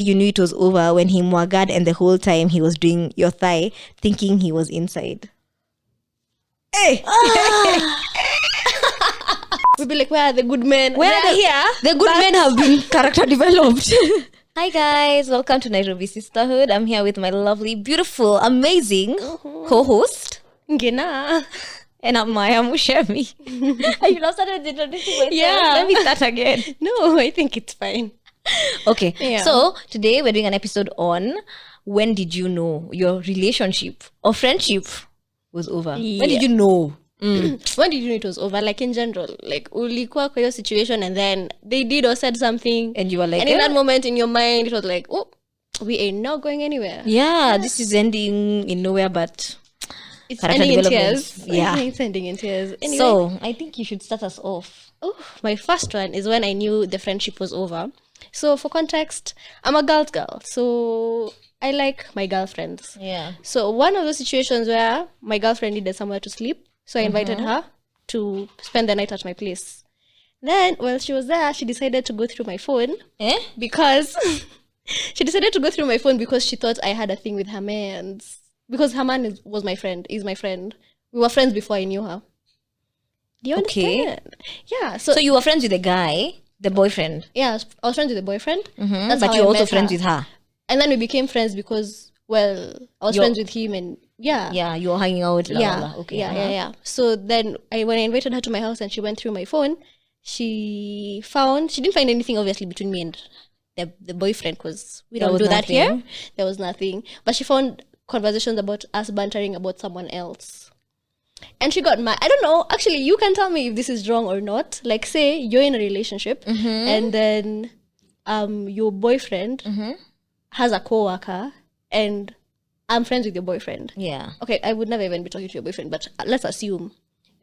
You knew it was over when he mwagad and the whole time he was doing your thigh, thinking he was inside. Hey! We'll be like, where are the good men? Where are they here? The good men have been character developed. Hi guys, welcome to Nairobi Sisterhood. I'm here with my lovely, beautiful, amazing co-host. Ngena. And I'm Maya Mushemi. I should have started introducing myself. Yeah. Let me start again. No, I think it's fine. Okay, Yeah. so today we're doing an episode on when did you know your relationship or friendship was over? When did Yeah. you know? When did you know it was over? Like in general, like ulikuwa kwa hiyo situation and then they did or said something And you were like, and in "Eh, that moment in your mind it was like, oh, we are not going anywhere. yeah, this is ending in nowhere, but It's character ending in development. tears. Yeah. It's ending in tears. Anyway, So I think you should start us off. my first one is when I knew the friendship was over. So for context, I'm a girl, so I like my girlfriends. Yeah. So one of those situations where my girlfriend needed somewhere to sleep, so I invited her to spend the night at my place. Then while she was there, she decided to go through my phone because she thought I had a thing with her man. Because her man was my friend, is my friend. We were friends before I knew her. Do you Okay. understand? Yeah. So you were friends with the guy, the boyfriend, yeah, I was friends with the boyfriend. That's but how you're I also met friends her. with her. And then we became friends because, well, I was You're- friends with him and yeah. Yeah, you were hanging out. La, Yeah. la, la. Okay. Yeah, uh-huh. yeah. So then when I invited her to my house and she went through my phone, she didn't find anything obviously between me and the boyfriend because we There don't was do that here. nothing. There was nothing. But she found conversations about us bantering about someone else. And she got mad. I don't know. Actually, you can tell me if this is wrong or not. Like, say you're in a relationship and then your boyfriend has a coworker and I'm friends with your boyfriend. Yeah. Okay, I would never even be talking to your boyfriend, but let's assume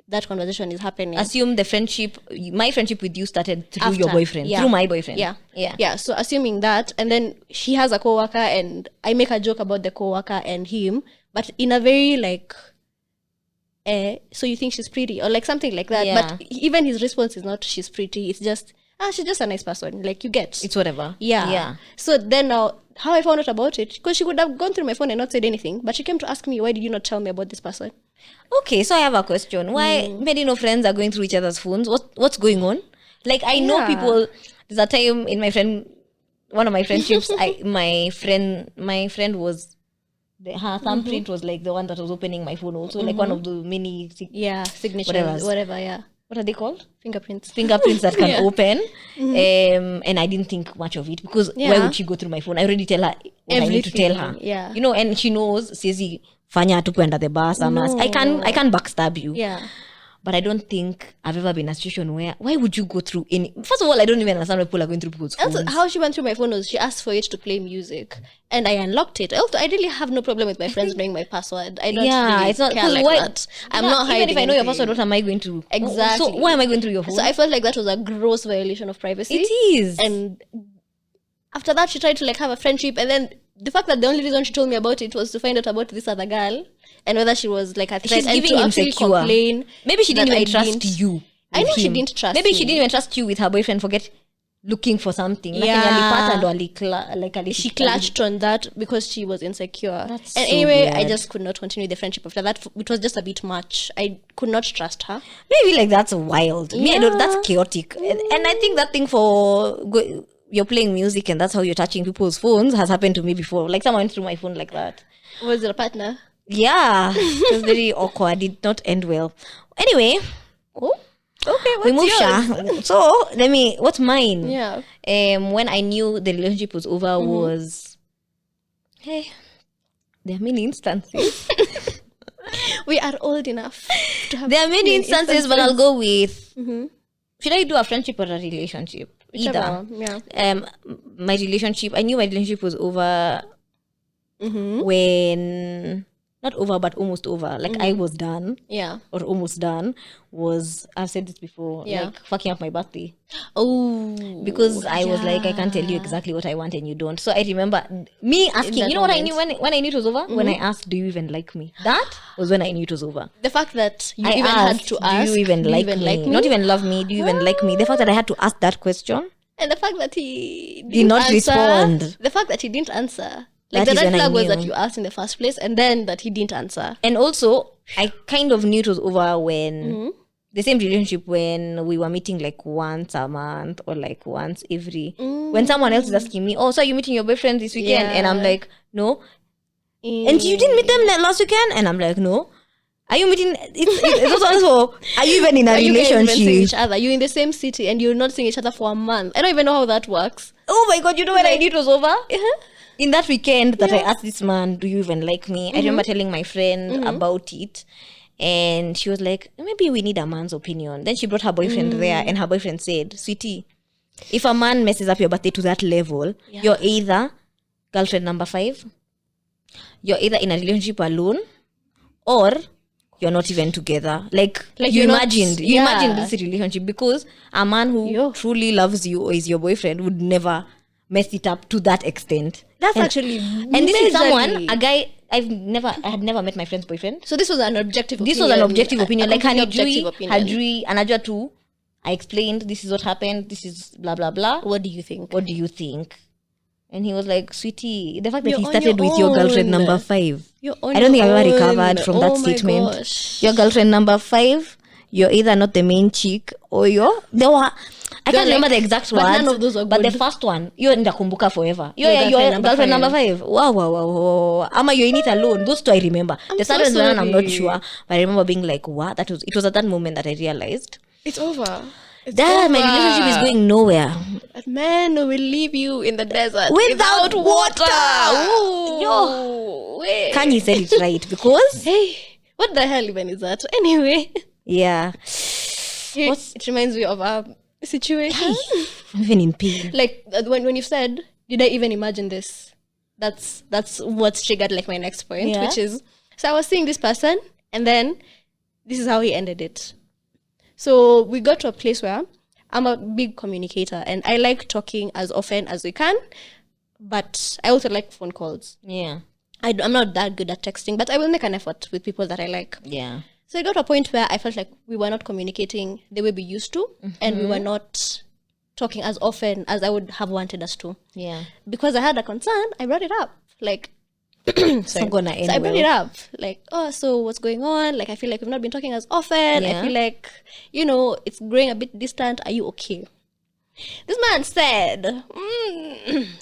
that conversation is happening. Assume the friendship, my friendship with you started through your After, boyfriend, yeah. through my boyfriend. Yeah. Yeah. Yeah. So assuming that, and then she has a coworker, and I make a joke about the coworker and him, but in a very like, so you think she's pretty or like something like that. Yeah. But even his response is not she's pretty. It's just she's just a nice person. Like you get. It's whatever. Yeah. Yeah. So then now, how I found out about it, because she could have gone through my phone and not said anything, but she came to ask me, why did you not tell me about this person? Okay, so I have a question. Why many no friends are going through each other's phones? What's going on? Like I know Yeah. people. There's a time in one of my friendships. My friend was her thumbprint was like the one that was opening my phone. Also, like one of the many. Yeah, signatures, Whatevers. whatever, yeah. What are they called? Fingerprints. Fingerprints that can open. And I didn't think much of it because why Yeah. would she go through my phone? I already tell her what I need to tell her. Everything, yeah. You know, and she knows. Siezi fanya tu kwenda the bus. I can backstab you. Yeah. But I don't think I've ever been in a situation where why would you go through any. First of all, I don't even understand why people are going through people's phones. Also, how she went through my phone was she asked for it to play music, and I unlocked it. Also, I really have no problem with my friends knowing my password. I don't really it's not care 'cause like why, that. I'm not hiding. even if I know your anything. password, what am I going to Exactly. So why am I going through your phone? So I felt like that was a gross violation of privacy. It is. And after that, she tried to like have a friendship, and then the fact that the only reason she told me about it was to find out about this other girl and whether she was like a threat She's and giving to actually insecure. complain. Maybe she didn't that even I trust didn't- you. I know with she him. didn't trust Maybe me. she didn't even trust you with her boyfriend. Forget looking for something. Like She clutched on that because she was insecure. That's and so anyway, I weird. just could not continue the friendship after that. It was just a bit much. I could not trust her. Maybe like that's wild. Me, I don't. Yeah. That's chaotic. And I think that thing you're playing music and that's how you're touching people's phones has happened to me before. Like someone went through my phone like that. Was it a partner? Yeah, it was very awkward. It did not end well. Anyway, Oh, okay. What's we move yours? Sha. So what's mine? Yeah. When I knew the relationship was over was, hey, there are many instances. We are old enough to have. There are many instances, but I'll go with. Should I do a friendship or a relationship? Whichever Either. one, yeah. My relationship. I knew my relationship was over when not over, but almost over. Like I was done Yeah. or almost done. I've said this before. Yeah. Like fucking up my birthday. Oh. Because I was like, I can't tell you exactly what I want and you don't. So I remember me asking, that you know what I moment. knew when I knew it was over? When I asked, do you even like me? That was when I knew it was over. The fact that you I even asked, had to ask, do you even like me? Not even love me, do you even like me? The fact that I had to ask that question And the fact that he Did not answer, respond. The fact that he didn't answer. That Like the is red when I flag was knew. that you asked in the first place, and then that he didn't answer. And also, I kind of knew it was over when the same relationship when we were meeting like once a month or like once every. When someone else is asking me, "Oh, so are you meeting your boyfriend this weekend?" And I'm Yeah. like, "No." And you didn't meet them last weekend? And I'm like, "No." Are you meeting? It's also. Are you even in a Are you guys even seeing relationship? each other? You're in the same city and you're not seeing each other for a month. I don't even know how that works. Oh my god! You know when I knew it was over? Uh-huh. In that weekend that I asked this man, "Do you even like me?" I remember telling my friend about it, and she was like, "Maybe we need a man's opinion." Then she brought her boyfriend there, and her boyfriend said, "Sweetie, if a man messes up your birthday to that level, you're either girlfriend number 5, you're either in a relationship alone, or you're not even together." Like you you're not- imagined, this relationship, because a man who Yo. truly loves you or is your boyfriend would never mess it up to that extent. That's And- actually and this is someone, majorly- a guy I had never met my friend's boyfriend. So this was an objective This opinion. was an objective opinion. Like completely Hadri, anajua tu. I explained, this is what happened, this is blah blah blah. What do you think? What do you think? And he was like, "Sweetie, the fact that You're he on started your with your girlfriend own. number 5. You're on I don't think your I've ever own. recovered from that Oh my statement. gosh. Your girlfriend number 5, you're either not the main chick or I can't remember the exact but words. none of those are but the good. first one, you're ndakumbuka forever. Your Your girlfriend number girlfriend number 5. Wow. Ama you're in it alone. Those two I remember. The so third one I'm not sorry. sure. But I remember being like, what? It was at that moment that I realized It's over. that my relationship is going nowhere. That man will leave you in the desert Without water. Ooh. Wait. Kanye said it right because Hey, what the hell even is that? Anyway, yeah, it reminds me of a situation. I'm even in pain. Like when you said, did I even imagine this? That's what's triggered like my next point, Yeah. which is, so I was seeing this person, and then this is how he ended it. So we got to a place where I'm a big communicator and I like talking as often as we can, but I also like phone calls. Yeah, I'm not that good at texting, but I will make an effort with people that I like. yeah, So it got to a point where I felt like we were not communicating the way we used to, and we were not talking as often as I would have wanted us to. yeah. Because I had a concern, I brought it up. Like, It's not gonna end so I brought well. it up. Like, oh, so what's going on? Like, I feel like we've not been talking as often. Yeah. I feel like, it's growing a bit distant. Are you okay? This man said,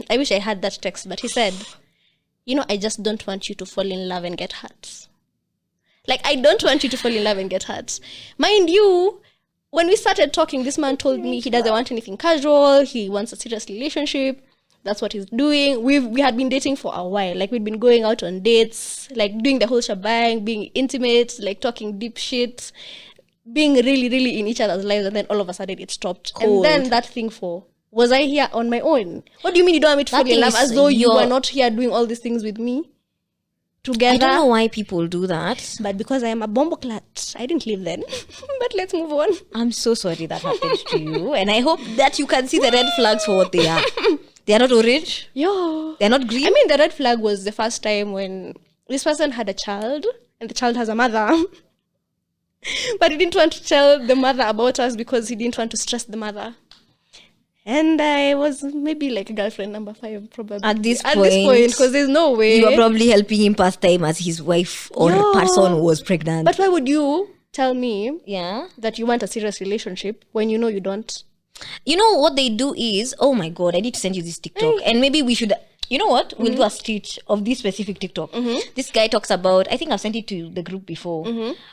I wish I had that text, but he said, I just don't want you to fall in love and get hurt. Like, I don't want you to fall in love and get hurt. Mind you, when we started talking, this man told me he doesn't want anything casual. He wants a serious relationship. That's what he's doing. We had been dating for a while. Like, we'd been going out on dates, like doing the whole shebang, being intimate, like talking deep shit, being really, really in each other's lives. And then all of a sudden it stopped. Cold. And then that thing was I here on my own? What do you mean you don't want me to That fall in thing love? is As though you your- were not here doing all these things with me together. I don't know why people do that. But because I am a bomboclat, I didn't live then. But let's move on. I'm so sorry that happened to you, and I hope that you can see the red flags for what they are. They are not orange. Yo. They're not green. I mean, the red flag was the first time when this person had a child and the child has a mother. But he didn't want to tell the mother about us because he didn't want to stress the mother. And I was maybe like girlfriend number 5, probably. At this point, point, because there's no way. You were probably helping him pass time as his wife or Yo. person was pregnant. But why would you tell me yeah. that you want a serious relationship when you know you don't? You know what they do is, oh my god, I need to send you this TikTok, and maybe we should. You know what? We'll do a stitch of this specific TikTok. This guy talks about. I think I've sent it to the group before,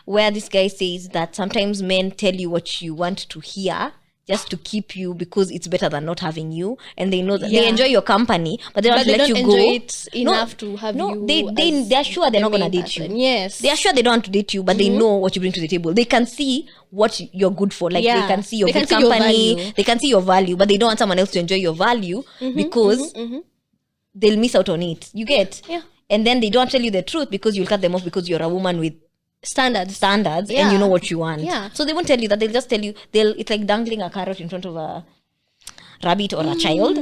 where this guy says that sometimes men tell you what you want to hear just to keep you because it's better than not having you, and they know that they Yeah. enjoy your company, but they don't But they let don't you enjoy go. it enough to have you. They're sure they're not gonna date person. you. Yes. They are sure they don't want to date you, but they know what you bring to the table. They can see what you're good for. Like Yeah. they can see your They good can see your company. value. They can see your value, but they don't want someone else to enjoy your value because they'll miss out on it. You get? Yeah. And then they don't tell you the truth because you'll cut them off because you're a woman with Standards. standards Yeah. and you know what you want. Yeah. So they won't tell you that. They'll just tell you. It's like dangling a carrot in front of a rabbit or a child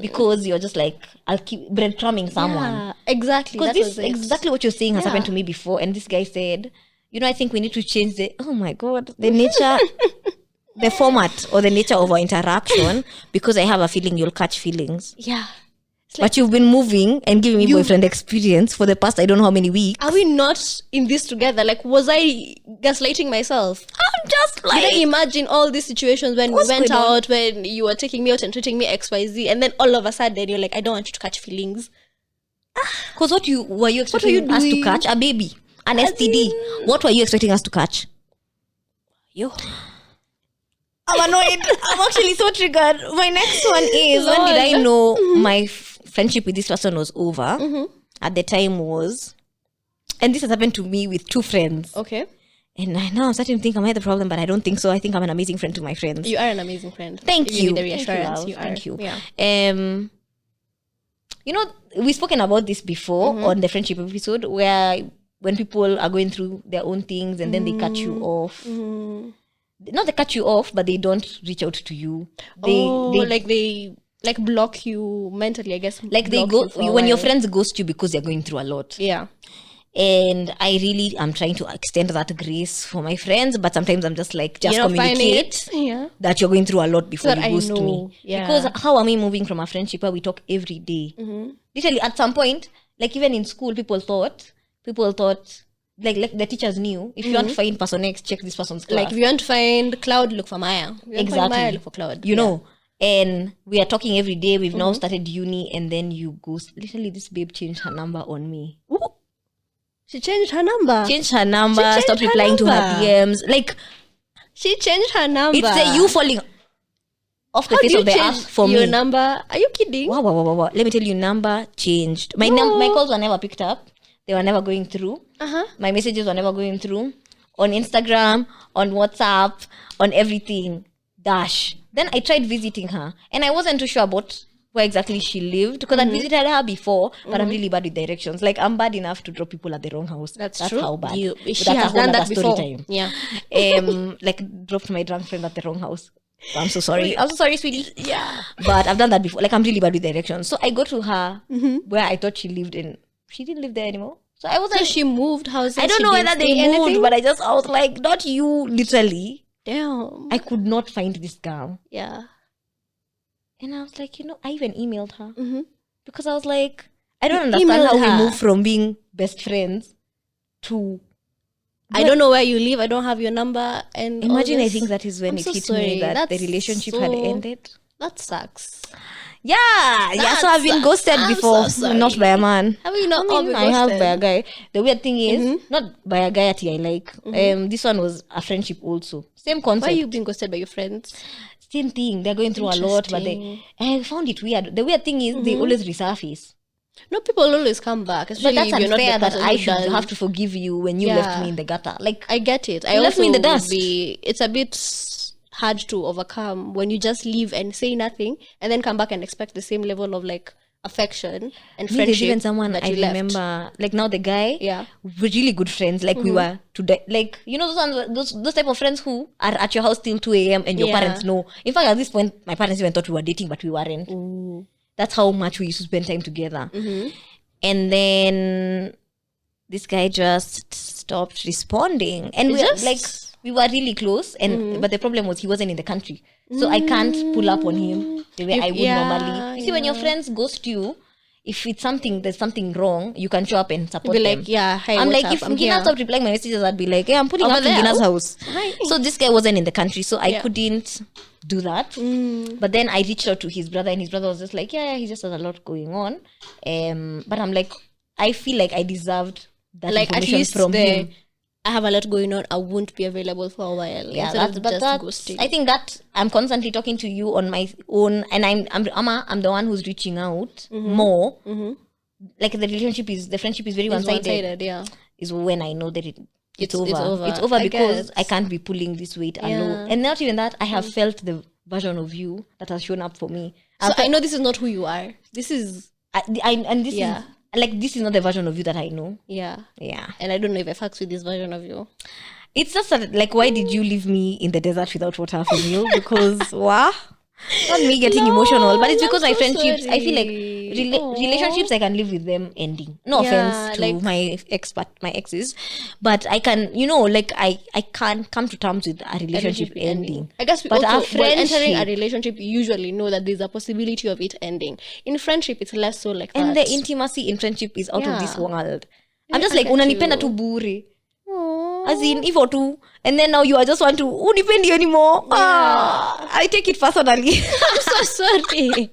because you're just like, I'll keep breadcrumbing someone. Yeah, exactly. Because That this was it. exactly what you're saying has Yeah. happened to me before, and this guy said, I think we need to change the. Oh my god, the nature. the format or the nature of our interaction because I have a feeling you'll catch feelings. Yeah. But you've been moving and giving me boyfriend experience for the past I don't know how many weeks. Are we not in this together? Like, was I gaslighting myself? I'm just like... Did I imagine all these situations when we went out, when you were taking me out and treating me XYZ, and then all of a sudden you're like, I don't want you to catch feelings. Because were you expecting us to catch? A baby? An STD? What were you expecting us to catch? Yo. I'm annoyed. I'm actually so triggered. My next one is, when did I know my friendship with this person was over? At the time was, and this has happened to me with 2 friends. Okay. And I now I'm starting to think, am I the problem? But I don't think so. I think I'm an amazing friend to my friends. You are an amazing friend. Thank you. The reassurance. Thank you. Yeah. You know, we've spoken about this before on the friendship episode, where when people are going through their own things and then they cut you off. Not they cut you off, but they don't reach out to you. They block you mentally, I guess. Like they go when your friends ghost you because they're going through a lot. Yeah. And I really am trying to extend that grace for my friends, but sometimes I'm just like, just communicate that you're going through a lot before you ghost me. Yeah. Because how am I moving from a friendship where we talk every day? Literally, at some point, like even in school, people thought like the teachers knew, if you want to find person X, check this person's class. Like if you want to find Cloud, look for Maya. Exactly. Maya, look for Cloud. You know. And we are talking every day. We've now started uni, and then you ghost. Literally, this babe changed her number on me. Ooh. She changed her number. Stopped replying to her DMs. Like, she changed her number. It's you falling off the face of the earth for me. Your number? Are you kidding? Wow. Let me tell you, number changed. My calls were never picked up. They were never going through. My messages were never going through. On Instagram, on WhatsApp, on everything. Dash. Then I tried visiting her, and I wasn't too sure about where exactly she lived, because I'd visited her before, but I'm really bad with directions. Like, I'm bad enough to drop people at the wrong house. That's true. How bad. She has done that before. Time. Yeah. Like, dropped my drunk friend at the wrong house. So I'm so sorry. I'm so sorry, sweetie. Yeah. But I've done that before. Like, I'm really bad with directions. So I go to her where I thought she lived in. She didn't live there anymore. So I was like, she moved houses. I don't know whether they moved, but I was like, not you, literally. Damn. I could not find this girl. Yeah. And I was like, I even emailed her. Because I was like, I don't understand how we move from being best friends to... I don't know where you live. I don't have your number. And imagine, I think that is when it hit me that the relationship had ended. That sucks. Yeah. So I've been ghosted before, not by a man. Have you not? I have by a guy. The weird thing is, not by a guy I like. This one was a friendship also. Same concept. Why are you being ghosted by your friends? Same thing. They're going through a lot, but I found it weird. The weird thing is, they always resurface. No, people always come back. But that's unfair that I should have to forgive you when you left me in the gutter. Like, I get it. I left me in the dust. It's a bit hard to overcome when you just leave and say nothing and then come back and expect the same level of like affection and friendship. There's even someone I remember, like now the guy, we're really good friends. Like we were like, those type of friends who are at your house till 2 a.m. and your parents know. In fact, at this point, my parents even thought we were dating, but we weren't. Ooh. That's how much we used to spend time together. And then this guy just stopped responding, and we were really close, and but the problem was he wasn't in the country, so I can't pull up on him the way I would normally. You see, when your friends ghost you, if it's there's something wrong, you can show up and support them. Hey, I'm like, if Gina stopped replying my messages, I'd be like, hey, I'm pulling up to Gina's house. So this guy wasn't in the country, so I couldn't do that. But then I reached out to his brother, and his brother was just like, he just has a lot going on. But I'm like, I feel like I deserved that information from him. I have a lot going on. I won't be available for a while. Yeah, I think that I'm constantly talking to you on my own, and I'm the one who's reaching out more. Like the friendship is very one-sided. Yeah, is when I know that it's over. It's over because I can't be pulling this weight alone. And not even that, I have felt the version of you that has shown up for me. So I know this is not who you are. This is this is not the version of you that I know. Yeah. Yeah. And I don't know if I fucks with this version of you. It's just like, why did you leave me in the desert without water for you? Because, not me getting emotional, but it's because my friendships, I feel relationships, I can live with them ending. No offense to like, my exes, but I can, like I can't come to terms with a relationship ending. I guess we but also, our friendship, entering a relationship, you usually know that there's a possibility of it ending. In friendship, it's less so like that. And the intimacy in friendship is out of this world. I'm just I like, get unanipenda you. tu bure. Aww. As in, if or two, and then now you are just want to unipendi anymore. I take it personally. I'm so sorry.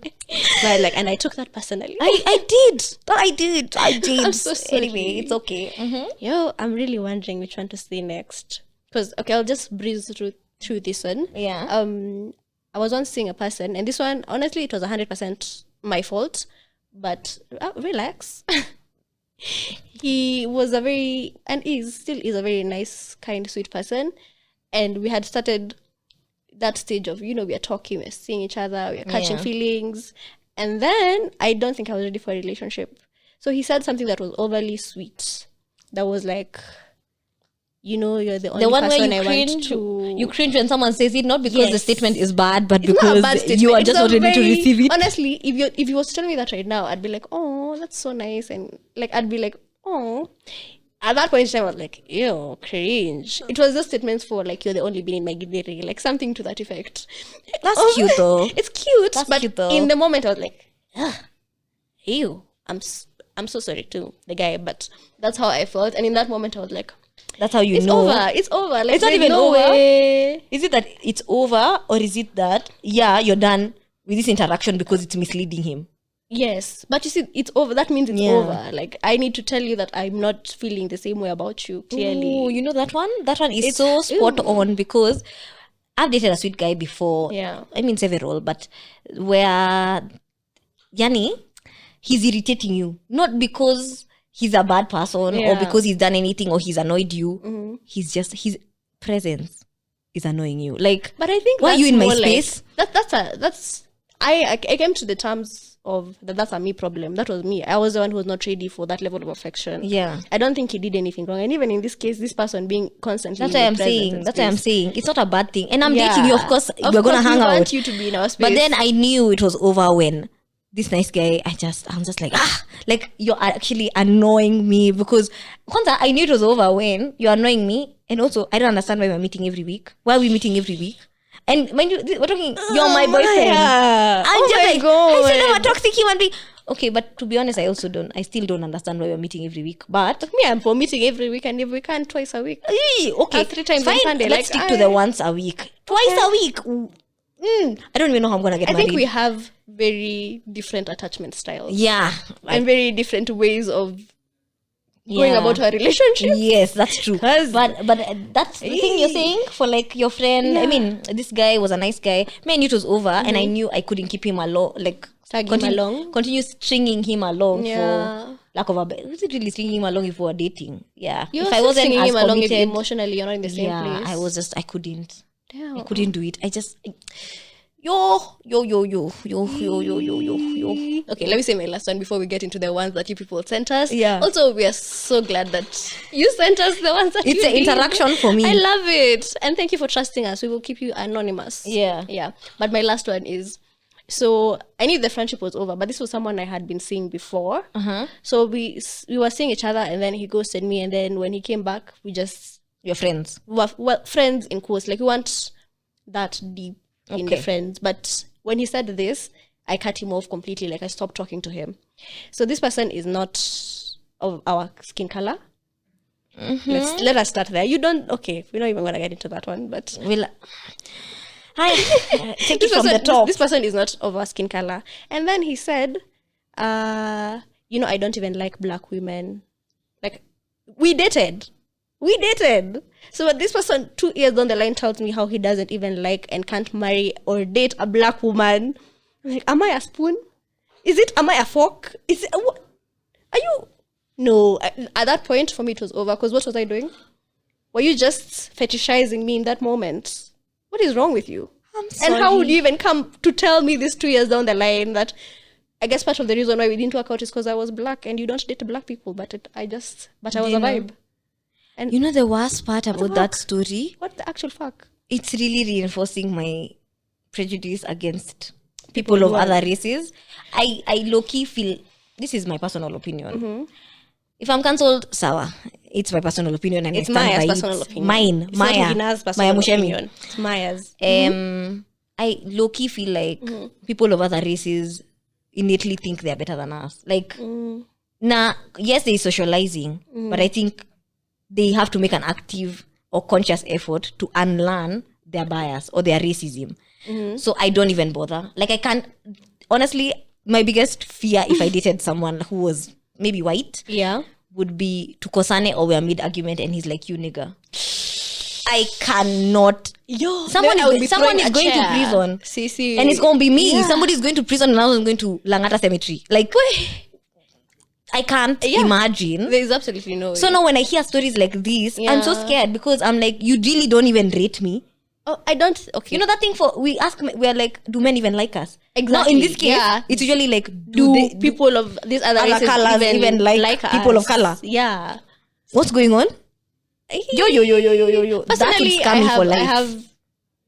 But like, and I took that personally. I did. I'm so sorry. Anyway, it's okay. Yo, I'm really wondering which one to say next. Because okay, I'll just breeze through this one. Yeah. I was once seeing a person, and this one, honestly, it was 100% my fault. But relax. He was a very, and still is a very nice, kind, sweet person. And we had started that stage of, we are talking, we're seeing each other, we're catching feelings. And then I don't think I was ready for a relationship. So he said something that was overly sweet. That was like, you're the only one person where I want to... You cringe when someone says it, not because the statement is bad, but It's not a because bad statement. you are It's just a not ready to receive it. Honestly, if you was telling me that right now, I'd be like, oh, that's so nice. And like, I'd be like, oh. At that point in time, I was like, ew, cringe. It was just statements for like, you're the only being in my giddy, like something to that effect. That's cute though. It's cute, That's but cute, though. in the moment, I was like, ew, I'm so sorry to the guy, but that's how I felt. And in that moment, I was like, that's how you it's know. It's over. Like, It's not there's even no over. way. Is it that it's over, or is it that you're done with this interaction because it's misleading him? Yes, but you see, it's over. That means it's over. Like, I need to tell you that I'm not feeling the same way about you, clearly. Oh, you know that one? That one is so spot on, because I've dated a sweet guy before. Yeah. I mean, several, but where, Yani, he's irritating you. Not because he's a bad person or because he's done anything or he's annoyed you. He's just, his presence is annoying you. Like, but I think why are you in my space? I came to the terms of that's a me problem. That was me. I was the one who was not ready for that level of affection. Yeah. I don't think he did anything wrong. And even in this case, this person being constantly That's why I'm saying. That's why I'm saying. It's not a bad thing. And I'm dating you, of course. We're gonna hang we out. Want you to be in our space. But then I knew it was over when this nice guy, I'm just like, like you're actually annoying me, because Kwanzaa, I knew it was over when you're annoying me. And also, I don't understand why we're meeting every week. Why are we meeting every week? And mind you, we're talking, you're my boyfriend. I'm just like, God. I said I'm a toxic human being. Okay, but to be honest, I still don't understand why we're meeting every week. But me, I'm for meeting every week, and if we can, twice a week. Okay, 3 times fine. on Sunday. Let's stick to the once a week. Twice a week. I don't even know how I'm gonna get married. I think we have very different attachment styles. Yeah. And very different ways of going about our relationship. Yes, that's true. But that's the thing you're saying for like your friend. I mean, this guy was a nice guy. Me, I knew it was over, and I knew I couldn't keep him along. Like continue stringing him along for lack of a better. Was it really stringing him along if we were dating? Yeah. You're if I wasn't stringing as him along if committed, emotionally you're not in the same place. I couldn't. Damn. I couldn't do it. I just yo. Okay, let me say my last one before we get into the ones that you people sent us. Yeah. Also, we are so glad that you sent us the ones that It's you an did. interaction for me. I love it. And thank you for trusting us. We will keep you anonymous. Yeah. Yeah. But my last one is, so I knew the friendship was over, but this was someone I had been seeing before. So we were seeing each other, and then he ghosted me, and then when he came back, we just... Your friends. Well, friends in quotes. Like, we weren't that deep in the friends. But when he said this, I cut him off completely. Like, I stopped talking to him. So this person is not of our skin color. Let us start there. You don't... Okay, we're not even going to get into that one, but... Take it from the top. This person is not of our skin color. And then he said, I don't even like black women. Like, we dated. So but this person 2 years down the line tells me how he doesn't even like and can't marry or date a black woman. I'm like, am I a spoon? Am I a fork? What? Are you? No. At that point, for me, it was over. Because what was I doing? Were you just fetishizing me in that moment? What is wrong with you? I'm sorry. And how would you even come to tell me this 2 years down the line that I guess part of the reason why we didn't work out is because I was black and you don't date black people, but I was a vibe. And you know the worst part about that story? What the actual fuck? It's really reinforcing my prejudice against people of who are- other races. I low-key feel, this is my personal opinion. If I'm cancelled, sawa. It's my personal opinion and It's I stand Maya's by personal it. opinion. Mine. It's not Maya. Mugina's personal Maya Mushemi. opinion. It's Maya's. I low-key feel like people of other races innately think they're better than us. Like, yes, they're socializing, but I think they have to make an active or conscious effort to unlearn their bias or their racism. So I don't even bother. Like, I can't, honestly, my biggest fear if I dated someone who was maybe white would be to kosane or we're mid-argument and he's like, you nigga. I cannot. Someone is going to prison. See. And it's going to be me. Somebody's going to prison and I was going to Langata Cemetery. Like, I can't imagine. There's absolutely no way. So now when I hear stories like this, I'm so scared because I'm like, you really don't even rate me. Oh, I don't. Okay. You know that thing we're like, do men even like us? Exactly. Now in this case, it's usually like, do people of these other races colors even like people us? of color? Yeah. What's going on? Yo. That would scare me for life.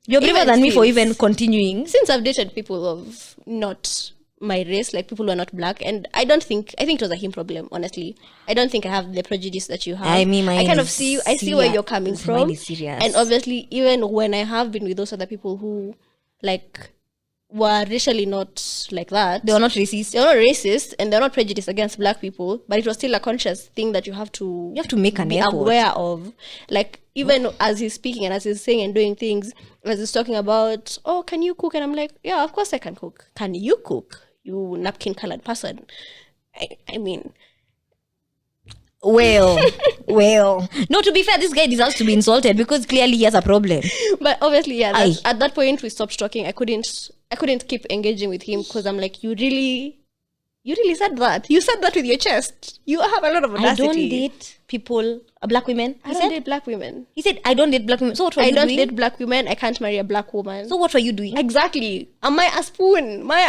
You're braver than me for even continuing. Since I've dated people of not my race, like people who are not black, and I think it was a him problem, honestly. I don't think I have the prejudice that you have. I mean, I kind of see where you're coming from. Mine is serious. And obviously, even when I have been with those other people who like were racially not like that, they were not racist. They were not racist and they're not prejudiced against black people, but it was still a conscious thing that you have to make an effort. Aware of. Like, even as he's speaking and as he's saying and doing things, as he's talking about, oh, can you cook? And I'm like, yeah, of course I can cook. Can you cook? You napkin colored person. I mean, well. No, to be fair, this guy deserves to be insulted because clearly he has a problem. But obviously, at that point we stopped talking. I couldn't keep engaging with him because I'm like, you really said that. You said that with your chest. You have a lot of audacity. I don't date people, black women. I don't date black women. He said, I don't date black women. So what were you doing? I don't date black women. I can't marry a black woman. So what were you doing? Exactly. Am I a spoon? Am I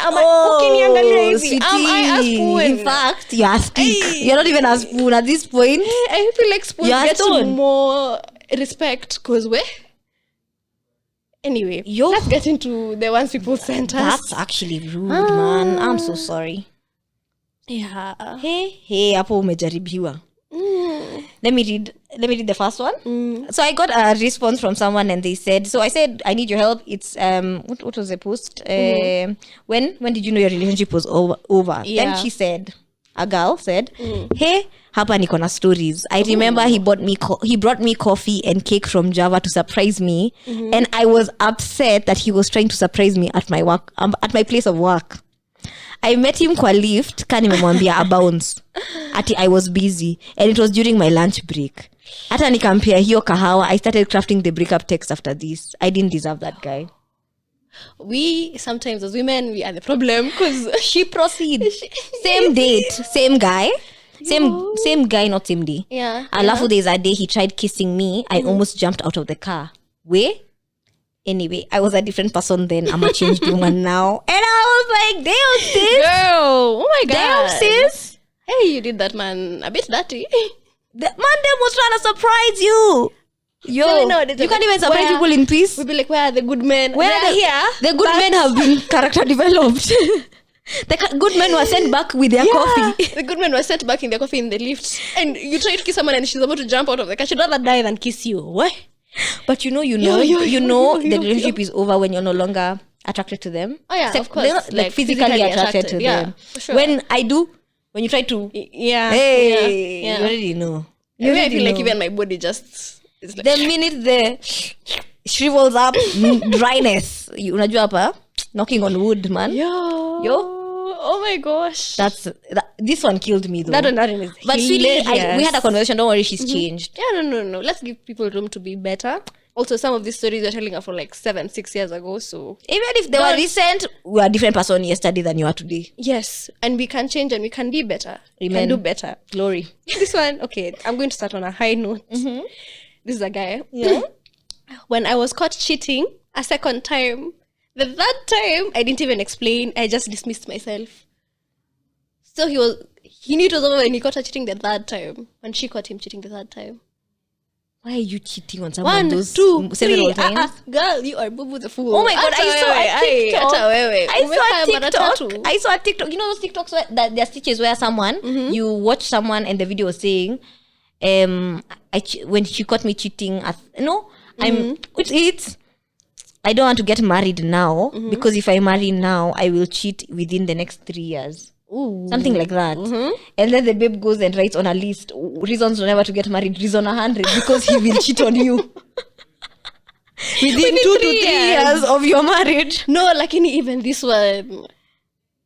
a spoon? In fact, you're a stick. You're not even a spoon at this point. I feel like spoons get more respect because Anyway, let's get into the ones people sent us. That's actually rude, man. I'm so sorry. Yeah. Hey, hapo umejaribiwa. Let me read the first one. So I got a response from someone and they said, so I said, I need your help. It's what was the post? When did you know your relationship was over? Yeah. Then she said, a girl said, hey, hapa niko na stories. I remember he brought me coffee and cake from Java to surprise me, and I was upset that he was trying to surprise me at my work, at my place of work. I met him kwa lift, ka nimemwambia a bounce. Ati I was busy and it was during my lunch break. Hata nikampea hiyo kahawa. I started crafting the breakup text after this. I didn't deserve that guy. We sometimes as women, we are the problem because she proceeds. Same date, same guy. Same guy, not same day. Yeah. Alafu there's a day he tried kissing me. I almost jumped out of the car. Anyway, I was a different person then. I'm a changed woman now. And I was like, damn, sis. Girl, oh my God. Damn, sis. Hey, you did that man a bit dirty. The man them was trying to surprise you. Yo, no, you can't even surprise people in peace. We'll be like, where are the good men? Where are here? The good men have been character developed. The good men were sent back with their coffee. The good men were sent back in their coffee in the lift. And you try to kiss someone and she's about to jump out of the car. She'd rather die than kiss you. What? But you know, the relationship is over when you're no longer attracted to them. Oh yeah, of course. They're not, like physically attracted to them. For sure. When you try to, you already know. I feel like even my body just is like, the minute the shrivels up, dryness. Unajua hapa, knocking on wood, man. Yo. Oh my gosh. This one killed me though. That one is but sweetie, we had a conversation. Don't worry, she's changed. Yeah, no. Let's give people room to be better. Also, some of these stories you're telling are from like 7-6 years ago. So even if they were recent, we are a different person yesterday than you are today. Yes, and we can change and we can be better. We can do better. Glory. This one, okay. I'm going to start on a high note. This is a guy. Yeah. When I was caught cheating a second time, the third time I didn't even explain. I just dismissed myself. So he knew it was over when he caught her cheating the third time. When she caught him cheating the third time. Why are you cheating on someone 1, those 2, several 3. times? Girl, you are boo the fool. Oh my god, I saw a TikTok. You know those TikToks where that there are stitches where someone you watch someone and the video was saying, when she caught me cheating, I don't want to get married now because if I marry now, I will cheat within the next 3 years. Ooh. Something like that. And then the babe goes and writes on a list reasons never to get married, reason 100 because he will cheat on you within 2 to 3 years of your marriage. No, like even this one.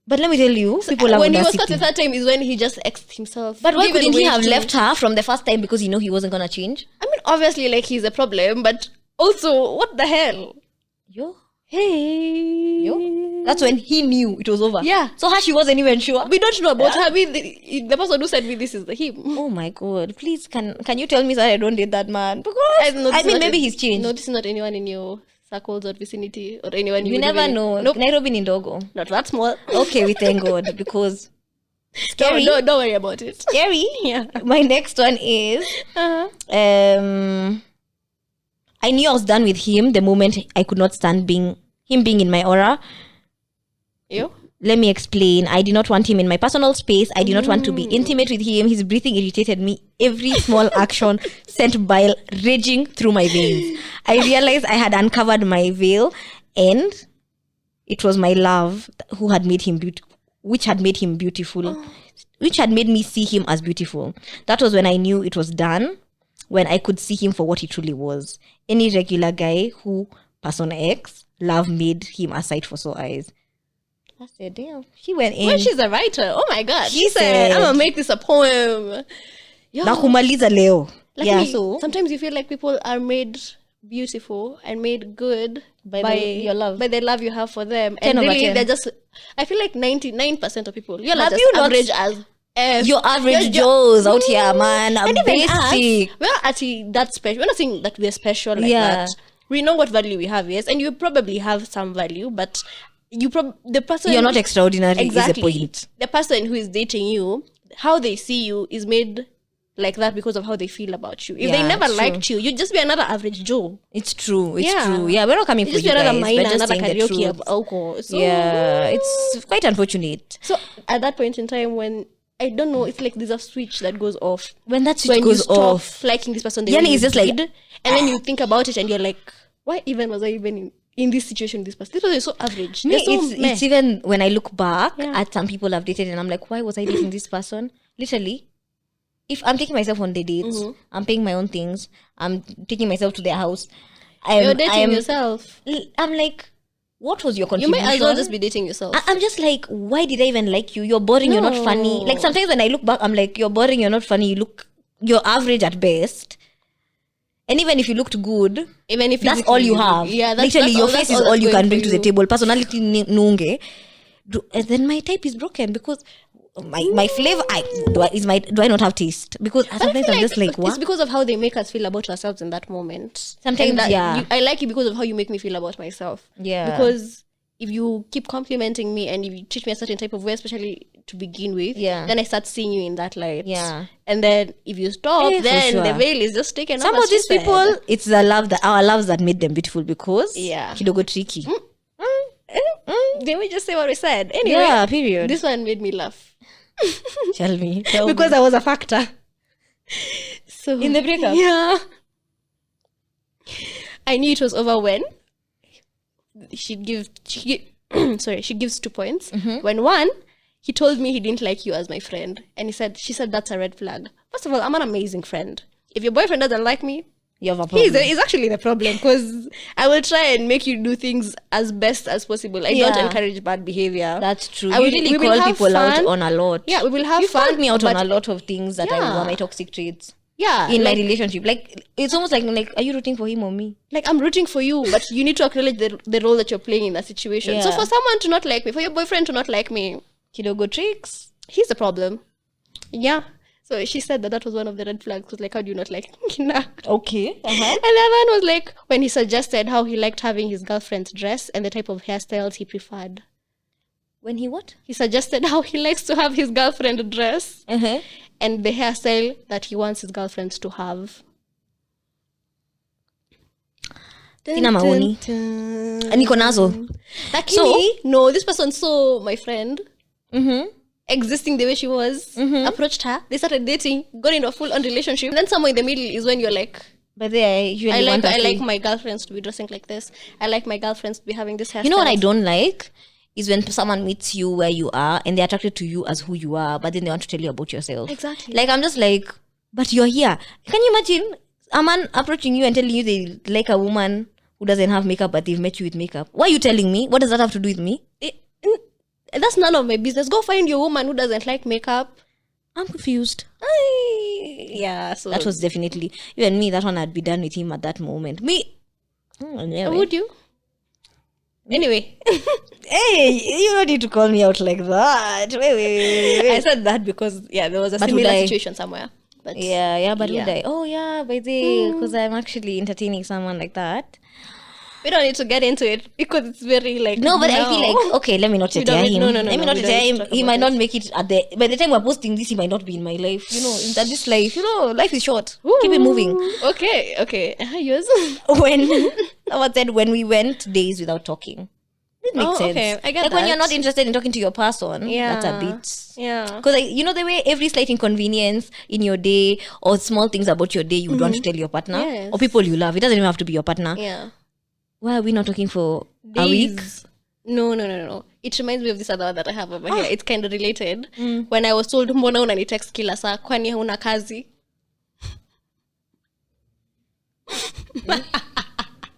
But let me tell you, people have when he was audacity. caught the third time is when he just exed himself. But why Given couldn't he way have to- left her from the first time because he wasn't gonna change? I mean, obviously, like he's a problem, but also, what the hell? Hey. That's when he knew it was over. Yeah. So she wasn't even sure. We don't know about her. The person who said me this is him. Oh my god! Please, can you tell me that I don't date that man? Because I mean, maybe he's changed. No, this is not anyone in your circles or vicinity or anyone you never know. Nope. Nairobi ni ndogo. Not that small. Okay, we thank God because scary. Don't worry about it. Scary. Yeah. My next one is I knew I was done with him the moment I could not stand him being in my aura. You? Let me explain. I did not want him in my personal space. I did not want to be intimate with him. His breathing irritated me. Every small action sent bile raging through my veins. I realized I had uncovered my veil and it was my love who had made him which had made him beautiful, which had made me see him as beautiful. That was when I knew it was done, when I could see him for what he truly was. Any regular guy who, person X, love made him a sight for sore eyes. I said, damn, she went in. Well, she's a writer. Oh my god. She said, said, I'm gonna make this a poem. Yo, na kumaliza leo. like Yeah, me, so sometimes you feel like people are made beautiful and made good by your love. by the love you have for them. 10 And over really, 10. they're just, I feel like 99% of people, you're Have like you just not- average as F. your average You're Joes out here, man. And even us, Basic. we're not actually that special. We're not saying that we're special like Yeah. that. We know what value we have, yes, and you probably have some value, but the person You're not extraordinary exactly is a point. the person who is dating you, how they see you is made like that because of how they feel about you. If they Yeah, never it's true. liked you, you'd just be another average Joe. It's true. It's Yeah. true. Yeah, we're not coming You'd for just you be another guys. minor, We're just another saying the karaoke truth. of alcohol. So, Yeah, it's quite unfortunate. So at that point in time, when I don't know, it's like there's a switch that goes off. When that switch When goes you stop off, liking this person, the Yani way it's you just like, did, and then you think about it, and you're like, why even was I even in this situation with this person? This person is so average. me, They're so meh. it's even when I look back Yeah. at some people I've dated and I'm like, why was I dating this person? Literally, if I'm taking myself on the dates, I'm paying my own things, I'm taking myself to their house. You're dating yourself. I'm like, what was your You contribution? might as well just be dating yourself. I'm just like, why did I even like you? You're boring, you're not funny. Like sometimes when I look back, I'm like, you're boring, you're not funny, you're average at best. And even if you looked good, Even if that's all you have. Yeah, literally your face is all you can bring to the table. table. Personality nunge. And then my type is broken because my flavor do I not have taste? Because sometimes I'm just like, what? It's because of how they make us feel about ourselves in that moment. Sometimes, And that yeah. I like you because of how you make me feel about myself. Yeah. Because if you keep complimenting me and if you treat me a certain type of way, especially to begin with, Yeah. then I start seeing you in that light. Yeah. And then if you stop, For then sure. the veil is just taken Some off. of these people, it's the love that our loves that made them beautiful because Yeah. kidogo tricky. Did we just say what we said? Anyway, Yeah, period. this one made me laugh. Tell me. Because I was a factor. So In the breakup? Yeah. I knew it was over when she gives 2 points. When one, he told me he didn't like you as my friend. And she said that's a red flag. First of all, I'm an amazing friend. If your boyfriend doesn't like me, You have a problem. he's actually the problem because I will try and make you do things as best as possible. I don't Yeah. encourage bad behavior. That's true. I You will- really we will call have people out fun. on a lot. Yeah, we will have You fun. called me out on but- a lot of things that Yeah. were my toxic traits Yeah, in my like, relationship. Like it's almost like are you rooting for him or me? like I'm rooting for you, but you need to acknowledge the role that you're playing in that situation. So Yeah. for someone to not like me, for your boyfriend to not like me, Kidogo tricks. he's the problem. Yeah. So she said that was one of the red flags. Was like, how do you not like Kina? Okay. And the other one was like when he suggested how he liked having his girlfriend's dress and the type of hairstyles he preferred. When he what? He suggested how he likes to have his girlfriend dress Uh-huh. and the hairstyle that he wants his girlfriends to have. Sina maoni. Niko nazo. Lakini, no, this person saw my friend existing the way she was, approached her, they started dating, got into a full-on relationship. And then somewhere in the middle is when you're like, But they usually I like my girlfriends to be dressing like this. I like my girlfriends to be having this hairstyle. You know what I don't like? Is when someone meets you where you are and they're attracted to you as who you are, but then they want to tell you about yourself. Exactly. Like, I'm just like, but you're here. Can you imagine a man approaching you and telling you they like a woman who doesn't have makeup, but they've met you with makeup? Why are you telling me? What does that have to do with me? That's none of my business. Go find your woman who doesn't like makeup. I'm confused. Yeah, so that was definitely, even me, that one I'd be done with him at that moment. Anyway. Would you? Anyway. Hey, you don't need to call me out like that. Wait. I said that because, there was a similar situation somewhere. But would I? Oh, yeah, by the because I'm actually entertaining someone like that. We don't need to get into it because it's very like no, but I feel like okay. Let me not tell him. No, let me not tell him. He might not make it at the. By the time we're posting this, he might not be in my life. You know, that this life. You know, life is short. Ooh. Keep it moving. Okay. Yours. Someone said when we went days without talking. It makes sense. Okay. I get like that. when you're not interested in talking to your person. That's a bit. Yeah. Because you know the way every slight inconvenience in your day or small things about your day you would want to tell your partner or people you love. It doesn't even have to be your partner. Yeah. Why are we not talking for days. a week? No. It reminds me of this other one that I have over here. It's kind of related. When I was told, mbona unanitext kila saa, kwani huna kazi?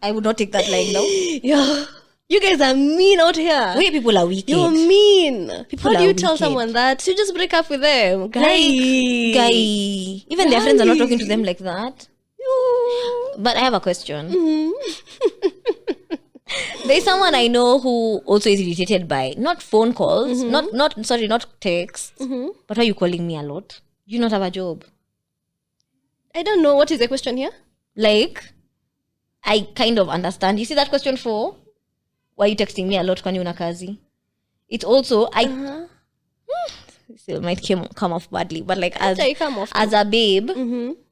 I would not take that line now. Yeah. You guys are mean out here. Wait, people are wicked. You're mean. People How do you tell wicked. someone that? You just break up with them. Guy. Even their friends are not talking to them like that. But I have a question. There's someone I know who also is irritated by not phone calls, not texts, but why are you calling me a lot? You not have a job? I don't know. What is the question here? Like, I kind of understand. You see that question 4? Why are you texting me a lot kwani una kazi? It's also still might come off badly, but like as a babe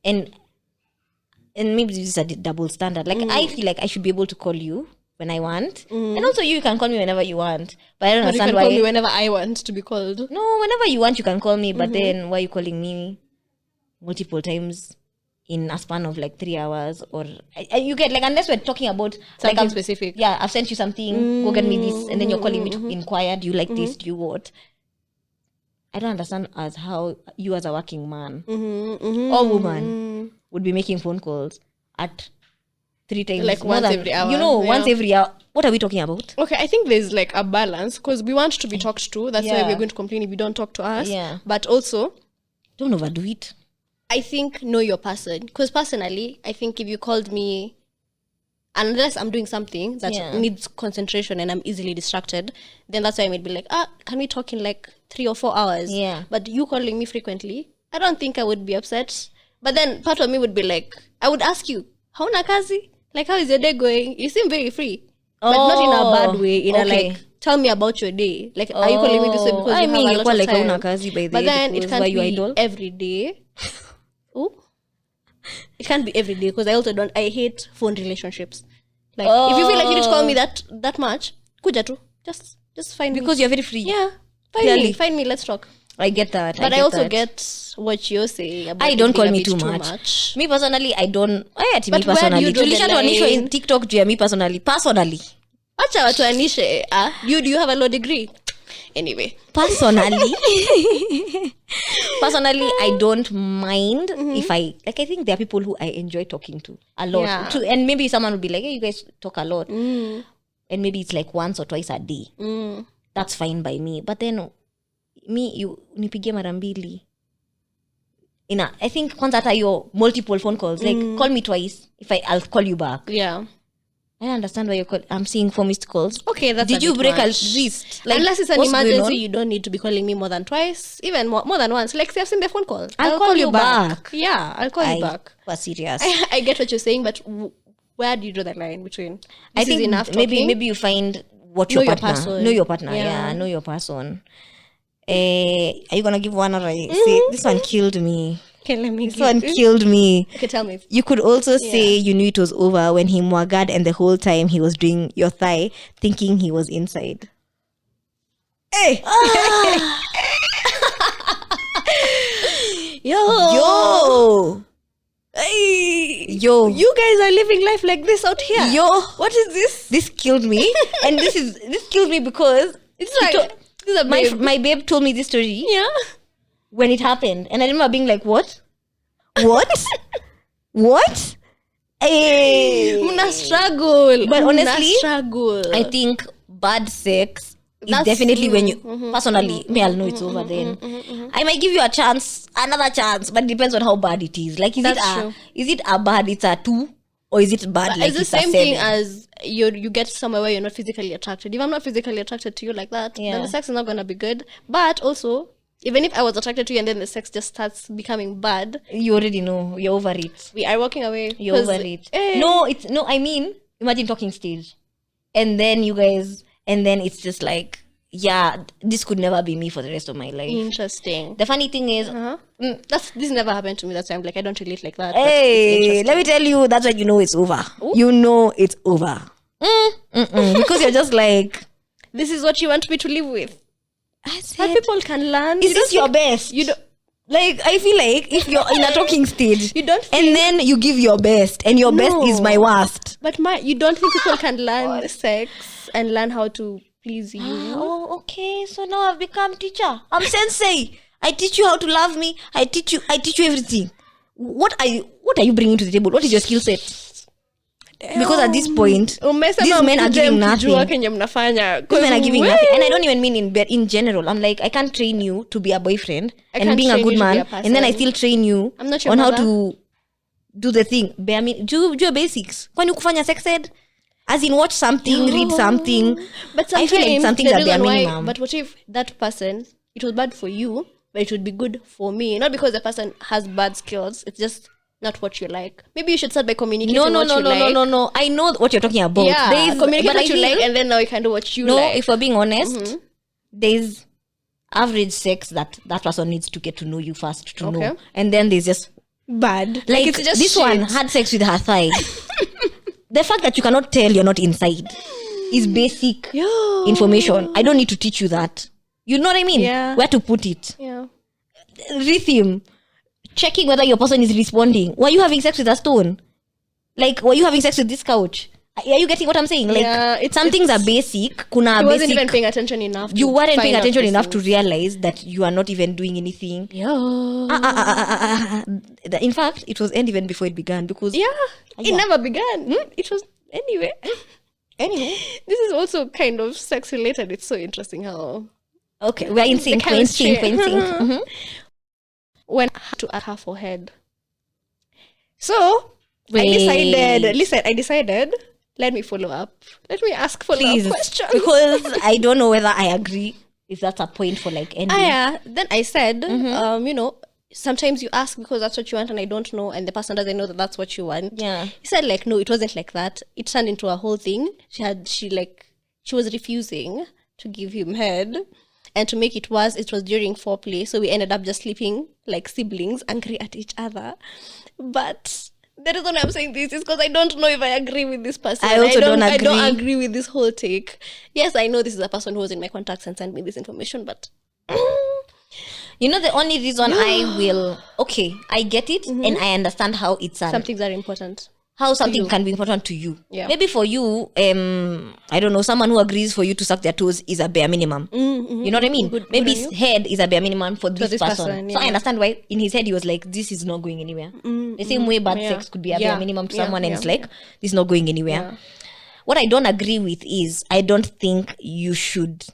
and maybe this is a double standard. Like I feel like I should be able to call you when I want, and also you can call me whenever you want. But I don't understand why. You can call me whenever I want to be called. No, whenever you want, you can call me. But then why are you calling me multiple times in a span of like 3 hours? Or you get like, unless we're talking about something like specific. Yeah, I've sent you something. Go get me this, and then you're calling me to inquire. Do you like this? Do you what? I don't understand as how you as a working man or woman would be making phone calls at 3 times, like once every hour. You know, once every hour. What are we talking about? Okay, I think there's like a balance because we want to be talked to. That's why we're going to complain if you don't talk to us. Yeah. But also, don't overdo it. I think know your person. Because personally, I think if you called me, unless I'm doing something that needs concentration and I'm easily distracted, then that's why I might be like, can we talk in like 3 or 4 hours? Yeah. But you calling me frequently, I don't think I would be upset. But then part of me would be like, I would ask you, hauna kazi? Like, how is your day going? You seem very free. But not in a bad way. In a like, tell me about your day. Like, are you calling me this way because you have a lot of time? Kazi by the but then it can't be idol? Every day. Ooh. It can't be every day because I hate phone relationships. Like, if you feel like you need to call me that much, kuja tu. Just find me. Because you're very free. Yeah. Find me, let's talk. I get that. But I also get what you're saying about I don't call me too much. Me personally, I don't. But where do you draw the line? In TikTok juu ya me personally. Acha watu anishe. Do you have a law degree? Anyway. Personally, I don't mind if I think there are people who I enjoy talking to a lot. Yeah. And maybe someone would be like, hey, you guys talk a lot. And maybe it's like once or twice a day. That's fine by me. But then you nipigie mara mbili. I think kwanza hata your multiple phone calls. Like call me twice. I'll call you back. Yeah. I don't understand why I'm seeing 4 missed calls. Okay, that's Did you break much. a wrist? Like, unless it's an emergency, you don't need to be calling me more than twice, even more than once. Like, say I've seen the phone call. I'll call you back. Yeah, I'll call you back. Was serious. I get what you're saying, but where do you draw that line between? I think enough maybe you find what your partner. Person. Know your partner. Yeah, know your person. Are you gonna give one or say this one killed me? Okay, let me This one killed me. Okay, tell me. You could also say you knew it was over when he mwagad and the whole time he was doing your thigh, thinking he was inside. Hey! Yo! Hey! Yo! You guys are living life like this out here. Yo! What is this? This killed me. And this killed me because It's like this is a babe. my babe told me this story Yeah. when it happened. And I remember being like, what? What? What? Hey! Muna struggle. But honestly, struggle. I think bad sex is That's- definitely when you personally me I'll know it's over then. I might give you a chance, another chance, but it depends on how bad it is. Like That's true. is it a bad it's a 2 or is it bad like it's the it's a same 7? thing as you get somewhere where you're not physically attracted. If I'm not physically attracted to you like that, Yeah. then the sex is not gonna be good. But also, even if I was attracted to you and then the sex just starts becoming bad, You already know you're over it. we are walking away. You're 'Cause, over it. eh, No, I mean imagine talking stage. And then you guys and then it's just like, yeah, this could never be me for the rest of my life. Interesting. The funny thing is This never happened to me. That's why I'm like I don't relate like that. but it's hey, interesting. let me tell you, that's when you know it's over. You know it's over. Because you're just like, This is what you want me to live with. I But said, people can learn. is You this don't your think- best? You don't. Like, I feel like if you're in a talking stage You don't and then you give your best and your best is my worst. But you don't think people can learn sex and learn how to please you? Oh, okay. So now I've become teacher. I'm sensei. I teach you how to love me. I teach you everything. What are you bringing to the table? What is your skill set? Because at this point, these men are giving nothing. These men are giving nothing. And I don't even mean in general. I'm like, I can't train you to be a boyfriend and can't being a train good you to be man. a And then I person. still train you I'm not your on how mother. to do the thing. Do your basics. Kwani kufanya sex ed? As in watch something, read something. But I feel like sometimes some things the are bare reason why- minimum. But what if that person, it was bad for you, but it would be good for me? Not because the person has bad skills. It's just not what you like. Maybe you should start by communicating No. what you like. No. I know what you're talking about. Yeah, communicate but what I you feel- like, and then now you can do what you No, like. if we're being honest, there's average sex that person needs to get to know you first to Okay. know. And then there's just Bad. like it's just this shit. one had sex with her thigh. The fact that you cannot tell you're not inside is basic Yeah. information. I don't need to teach you that. You know what I mean? Yeah. Where to put it. Yeah. Rhythm. Checking whether your person is responding. Were you having sex with a stone? Like, were you having sex with this couch? Are you getting what I'm saying? Like, Yeah, some things are basic. Kuna I wasn't basic. even paying attention enough. You to weren't find paying out attention these enough to things. realize that you are not even doing anything. Yeah. In fact, it was end even before it began because Yeah. It Yeah. never began. It was anyway. anyway. This is also kind of sex related. It's so interesting how Okay, we're in sync. We're in sync. We're in sync. Mhm. when I had to ask her forehead. So I decided. Let me follow up. Let me ask follow-up Please, questions. because I don't know whether I agree if that's a point for like ending. Yeah. Then I said, sometimes you ask because that's what you want, and I don't know, and the person doesn't know that that's what you want. Yeah. He said like, no, it wasn't like that. It turned into a whole thing. She was refusing to give him head. And to make it worse, it was during foreplay. So we ended up just sleeping like siblings, angry at each other. But the reason I'm saying this is because I don't know if I agree with this person. I also don't I don't agree. agree with this whole take. Yes, I know this is a person who was in my contacts and sent me this information, but You know, the only reason I will, okay, I get it and I understand how it's some things are important. how something can be important to you. Yeah. Maybe for you, I don't know, someone who agrees for you to suck their toes is a bare minimum. You know what I mean? Maybe on you. head is a bare minimum for this, this person. person, So I yeah. understand why in his head he was like, this is not going anywhere. The same way bad Yeah. sex could be a Yeah. bare minimum to Yeah. someone and Yeah. it's like, this is not going anywhere. Yeah. What I don't agree with is I don't think you should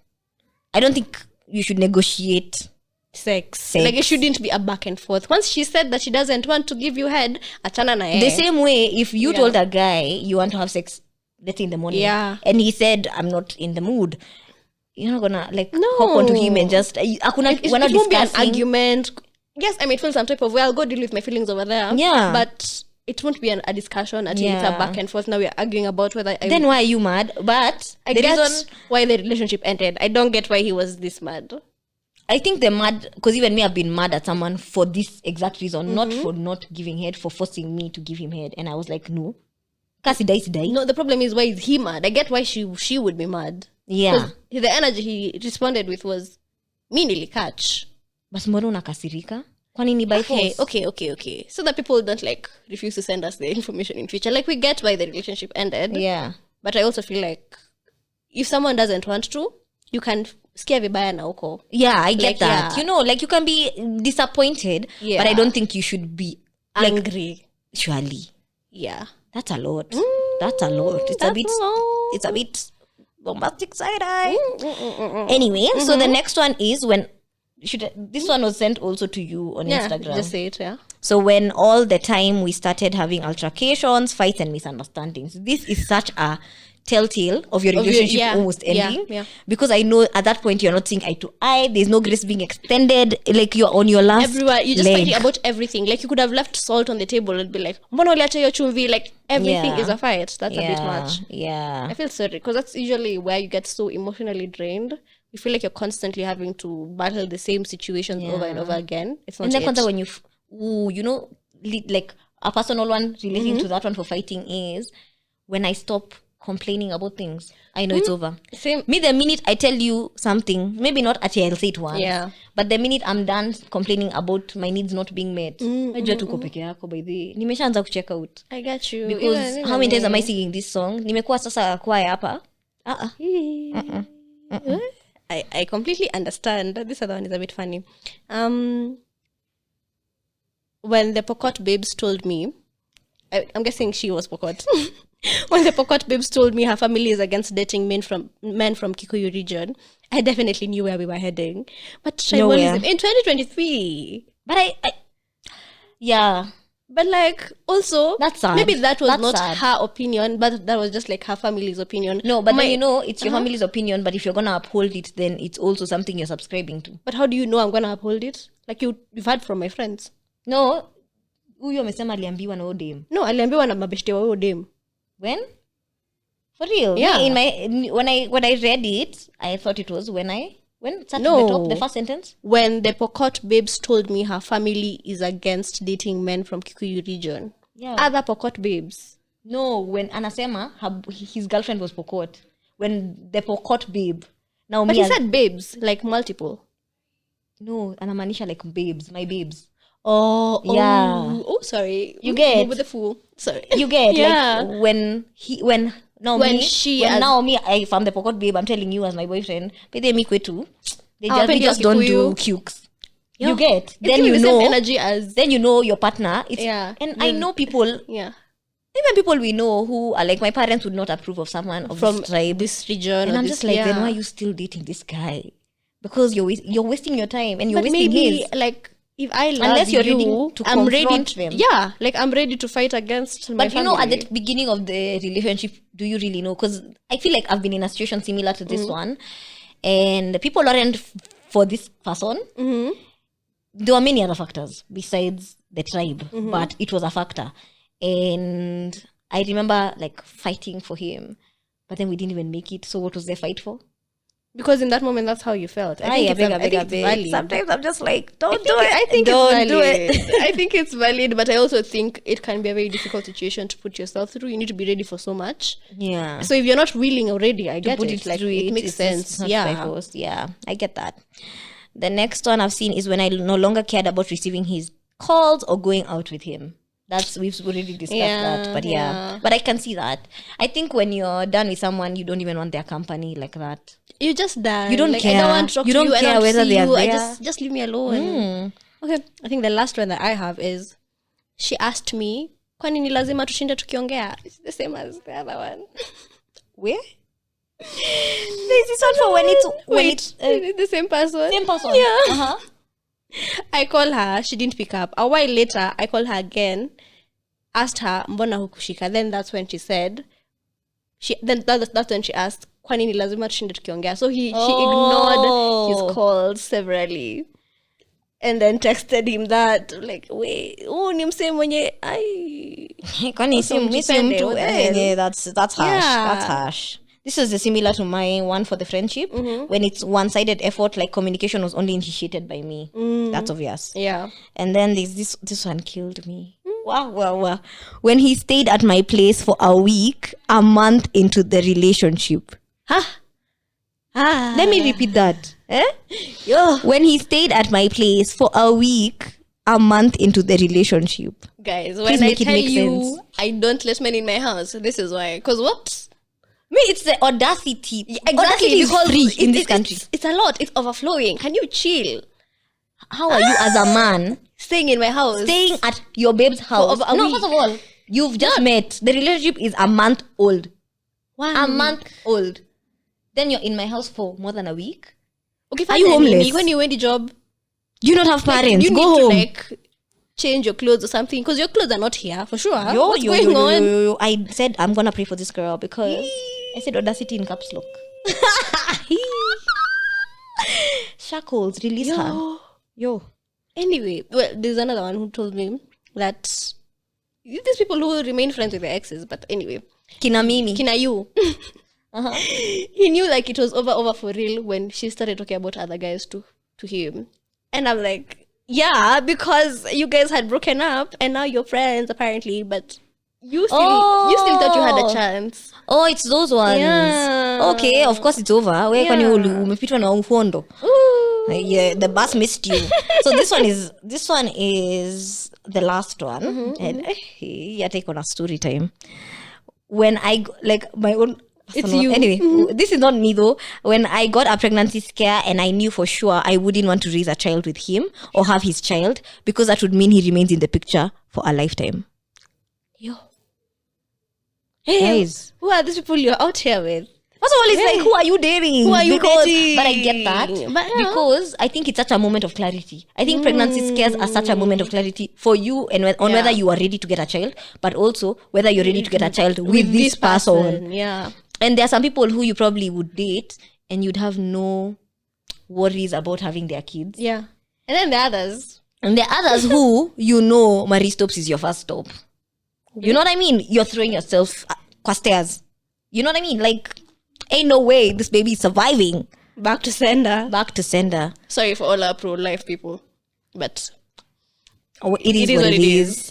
negotiate. Sex. Like it shouldn't be a back and forth. Once she said that she doesn't want to give you head, achana na The same way, if you Yeah. told a guy you want to have sex, let's say in the morning, Yeah. and he said, I'm not in the mood, you're not gonna like No. hop onto him and just, we're not it won't be an discussing. argument. Yes, I may feel some type of way. I'll go deal with my feelings over there. Yeah. But it won't be a discussion until it's Yeah. a back and forth. Now we're arguing about whether Then why are you mad? But I the get reason, why the relationship ended. I don't get why he was this mad. I think they're mad because even me, I've been mad at someone for this exact reason, not for not giving head, for forcing me to give him head. And I was like, no. Kasi die. No, the problem is, why is he mad? I get why she would be mad. Yeah. 'Cause the energy he responded with was, mi nilikatch. Bas mbona unakasirika? Kwani ni by force? Okay. So that people don't like refuse to send us the information in future. Like, we get why the relationship ended. Yeah. But I also feel like if someone doesn't want to, you can scare vibaya na uko. Yeah, I get Like, that. yeah. You know, like you can be disappointed, Yeah. but I don't think you should be like, Angry. surely. Yeah. That's a lot. That's a lot. It's a bit bombastic side eye. Anyway, so the next one is when this one was sent also to you on Yeah, Instagram. just say it, yeah. So when all the time we started having altercations, fights, and misunderstandings, this is such a telltale of your relationship yeah, almost ending. yeah. Because I know at that point you're not seeing eye to eye. There's no grace being extended. Like you're on your last Everywhere, you're just leg. fighting about everything. Like, you could have left salt on the table and be like, mbona uliacha hiyo chumvi? Like, everything Yeah. is a fight. That's a bit much. Yeah. I feel sorry because that's usually where you get so emotionally drained. You feel like you're constantly having to battle the same situations over and over again. It's not And then it. kwanza when you know, like a personal one relating to that one for fighting is when I stop complaining about things, I know it's over. Same. Me, the minute I tell you something, maybe not at I'll say it once, Yeah. but the minute I'm done complaining about my needs not being met, najua tuko peke yako by the nimeshaanza kucheck out. I get you. Because how many times am I singing this song? Nimekuwa sasa kwaya hapa. I completely understand. This other one is a bit funny. When the Pokot babes told me, I'm guessing she was Pokot. When the Pokot babes told me her family is against dating men from Kikuyu region, I definitely knew where we were heading. But Nowhere. tribalism in 2023. But I yeah. But like, also, That's sad. maybe that was That's not sad. her opinion, but that was just like her family's opinion. No, but then you know it's your family's opinion, but if you're gonna uphold it, then it's also something you're subscribing to. But how do you know I'm gonna uphold it? Like, you've heard from my friends. No, huyo amesema aliambiwa na odem. No, aliambiwa na mabeshte wa huyo dem. When? For real? Yeah. When I read it, I thought it was when it started No. the top, the first sentence. When the Pokot babes told me her family is against dating men from Kikuyu region. Yeah. Other Pokot babes. No, when anasema his girlfriend was Pokot. When the Pokot babe. Now But me he said babes, like multiple. no, anamaanisha like babes, my babes. Oh, Yeah. Oh, sorry. You get- with the fool. Sorry. You get Yeah. like when if I'm the Pokot babe, I'm telling you as my boyfriend, but they me kwetu. They Hawapendi just don't Wakikuyu. do cukes. Yeah. You get It's then giving you the same know energy as then you know your partner. It's, Yeah. And I know people, yeah even people we know who are like, my parents would not approve of someone of from this tribe. this region. And or I'm this, just like, yeah. then why are you still dating this guy? Because you're wasting your time and you're But wasting maybe his. like, if I love Unless you're you, ready to I'm ready confront to, them. yeah, like I'm ready to fight against my But you know, at family. the beginning of the relationship, do you really know? Because I feel like I've been in a situation similar to this one, and people aren't for this person. There were many other factors besides the tribe, but it was a factor. And I remember like fighting for him, but then we didn't even make it. So what was the fight for? Because in that moment, that's how you felt. I think it's valid. Sometimes I'm just like, don't I think Don't it's do valid. it. I think it's valid, but I also think it can be a very difficult situation to put yourself through. You need to be ready for so much. Yeah. So if you're not willing already, I get Put it. it Like, through it makes it's sense. not by Yeah. force. Yeah, I get that. The next one I've seen is when I no longer cared about receiving his calls or going out with him. We've already discussed that, but yeah, but I can see that. I think when you're done with someone, you don't even want their company like that. You're just done. You don't like, care. I don't want to talk You to don't you. I care don't whether see they are you. I there. just leave me alone. Okay. I think the last one that I have is she asked me, kwani ni lazima tushinde tukiongea? It's the same as the other one. Where? There's this one for when it's the same person. same person. Yeah. I call her, she didn't pick up. A while later, I call her again, asked her, mbona hukushika? Then that's when she said, that's when she asked, kwani ni lazima tushinde tukiongea? So she ignored his calls severally. And then texted him that, like, wait, ni msee mwenye, ai. Kwani si mtu what the hell? that's harsh. Yeah. That's harsh. this is similar to my one for the friendship. When it's one-sided effort, like communication was only initiated by me. That's obvious. Yeah. And then there's this one killed me. Wow. When he stayed at my place for a week, a month into the relationship. Let me repeat that. When he stayed at my place for a week, a month into the relationship. Guys, Please when I make it tell make you sense. I don't let men in my house, this is why. Because what? Me, it's the audacity. Exactly, Audacity is because free in this country. It's a lot. It's overflowing. Can you chill? How are you as a man Staying in my house. staying at your babe's house? a No, week. first of all, you've just met. The relationship is a month old. 1 A week. month old. Then you're in my house for more than a week. Okay, Are you fine, homeless? When you went the job, Do you not have parents? you Go need home. to like change your clothes or something because your clothes are not here for sure. Yo, What's yo, going yo, on? yo, yo, yo. I said I'm gonna pray for this girl because I said audacity in caps lock. Shackles, release her. Yo. Anyway, well, there's another one who told me that these people who remain friends with their exes, but anyway, Kina Mimi. Kina you. He knew like it was over for real when she started talking about other guys to him. And I'm like, yeah, because you guys had broken up and now you're friends apparently, but you still thought you had a chance. Oh, it's those ones. Yeah. Okay, of course it's over. Where can you Yeah. umepitwa na ufondo? Ooh. Yeah, the bus missed you. So this one is the last one. And yeah, take on a story time. When I like my own It's personal- you. Anyway, this is not me though. When I got a pregnancy scare and I knew for sure I wouldn't want to raise a child with him or have his child because that would mean he remains in the picture for a lifetime. Yo. Hey, Guys. who are these people you're out here with? First of all, it's like, who are you dating? Who are you dating? But I get that. But, yeah. Because I think it's such a moment of clarity. I think pregnancy scares are such a moment of clarity for you and on whether you are ready to get a child, but also whether you're ready to get a child with this person. Yeah. And there are some people who you probably would date and you'd have no worries about having their kids. Yeah. And then the others. And there are others who, you know, Marie Stopes is your first stop. You know what I mean? You're throwing yourself qua stairs. You know what I mean? Like, ain't no way this baby is surviving. Back to sender. Back to sender. Sorry for all our pro-life people. But Oh, it is what it is.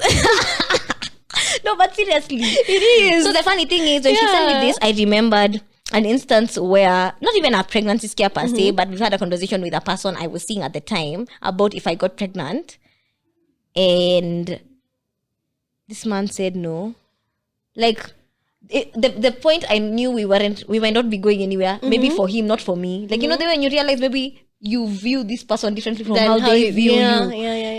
No, but seriously. It is. So the funny thing is, when she sent me this, I remembered an instance where, not even a pregnancy scare per se, but we've had a conversation with a person I was seeing at the time about if I got pregnant. And this man said no. Like, the point I knew we might not be going anywhere. Maybe for him, not for me. Like, you know, when you realize maybe you view this person differently from how they view you.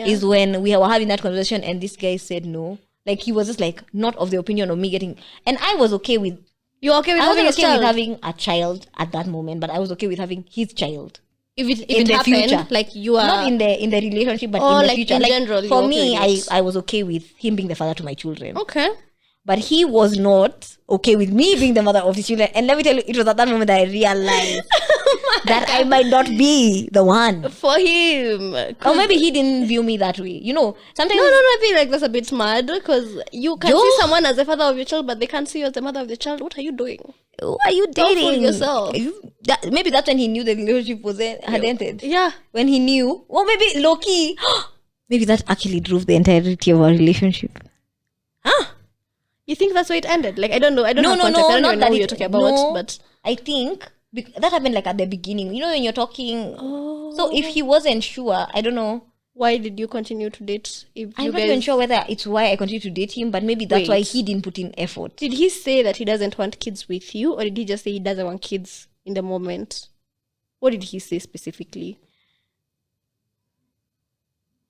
Is when we were having that conversation and this guy said no. Like, he was just like not of the opinion of me getting, and I was okay with. You're okay with I having wasn't a okay child? with having a child at that moment, but I was okay with having his child. If in it the happened, future. like you are Not in the relationship, but Oh, in the like future. in Like, general, for you're me, okay with it. I was okay with him being the father to my children. okay. But he was not okay with me being the mother of his children. And let me tell you, it was at that moment that I realized that I might not be the one. For him. Or maybe he didn't view me that way. You know, sometimes... No, I feel like that's a bit mad because you can Yo. see someone as the father of your child, but they can't see you as the mother of the child. What are you doing? Who are you Don't fool dating? yourself. Maybe that's when he knew the relationship had ended. Yeah. When he knew. Or maybe low-key. Maybe that actually drove the entirety of our relationship. You think that's why it ended? Like, I don't know. I don't No, have no, context. no, I don't not even know that who it- you're talking about. no. But I think that happened like at the beginning. You know, when you're talking. Oh. So if he wasn't sure, I don't know. why did you continue to date? If I'm you not guys... even sure whether it's why I continue to date him, but maybe that's why Wait. he didn't put in effort. Did he say that he doesn't want kids with you, or did he just say he doesn't want kids in the moment? What did he say specifically?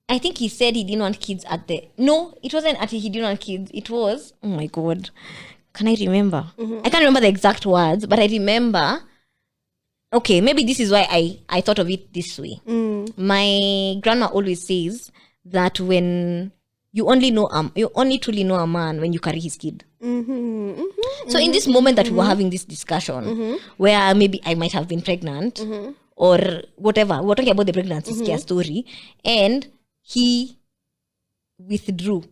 I think he said he didn't want kids at the... No, it wasn't at he didn't want kids. It was... Oh my God. Can I remember? I can't remember the exact words, but I remember... Okay, maybe this is why I thought of it this way. My grandma always says that when you only truly know a man when you carry his kid. So in this moment that we were having this discussion, where maybe I might have been pregnant or whatever, we're talking about the pregnancy scare story, and he withdrew.